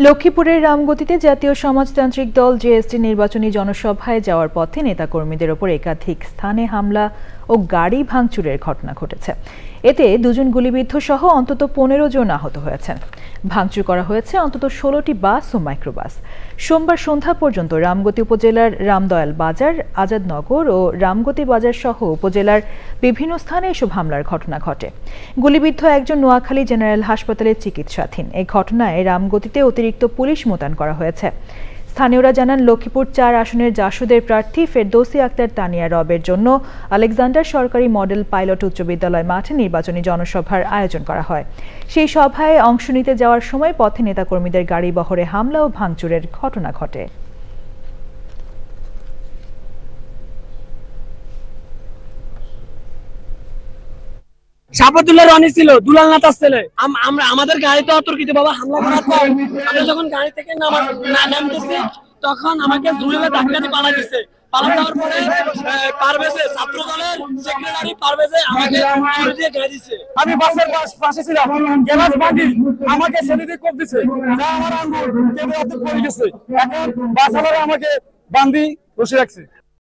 লক্ষ্মীপুরের রামগতিতে জাতীয় সমাজতান্ত্রিক দল জেএসটি নির্বাচনী জনসভায় যাওয়ার পথে নেতাকর্মীদের ওপর একাধিক স্থানে হামলা ও গাড়ি ভাঙচুরের ঘটনা ঘটেছে। এতে দুজন গুলিবিদ্ধ সহ অন্তত ১৫ জন আহত হয়েছেন। ভাঙচুর করা হয়েছে অন্তত ১৬টি বাস ও মাইক্রোবাস। সোমবার সন্ধ্যা পর্যন্ত রামগতি উপজেলার রামদয়াল বাজার, আজাদনগর ও রামগতি বাজার সহ উপজেলার বিভিন্ন স্থানে এসব হামলার ঘটনা ঘটে। গুলিবিদ্ধ একজন নোয়াখালী জেনারেল হাসপাতালে চিকিৎসাধীন। এই ঘটনায় রামগতিতে অতিরিক্ত পুলিশ মোতায়েন করা হয়েছে। স্থানীয়রা জানান, লক্ষ্মীপুর ৪ আসনের জাসদের প্রার্থী ফেরদৌসী আক্তার তানিয়া রবের জন্য আলেকজান্ডার সরকারি মডেল পাইলট উচ্চ বিদ্যালয় মাঠে নির্বাচনী জনসভার আয়োজন করা হয়। সেই সভায় অংশ নিতে যাওয়ার সময় পথে নেতাকর্মীদের গাড়ি বহরে হামলা ও ভাঙচুরের ঘটনা ঘটে। সাফাতুল্লাহ রনি ছিল দুলাল নাতার ছেলে। আমরা আমাদের গাড়িতে অতর্কিত ভাবে হামলা করার পর আমরা যখন গাড়ি থেকে নামতেছি তখন আমাকে জুড়ে ধাক্কা দিয়ে পালা দিচ্ছে। পালা দেওয়ার পরে পারভেজে ছাত্র দলের সেক্রেটারি পারভেজে আমাকে ছুরি দিয়ে গায়ে দিচ্ছে। আমি বাসের পাশে ছিলাম, গ্যালাস বাঁধি আমাকে ছেড়ে দিয়ে কোপ দিচ্ছে, যা আমার আঙ্গুল কেবল অর্ধেক পড়ে গেছে। এখন বাস আমাকে বাঁধি বসে রাখছে।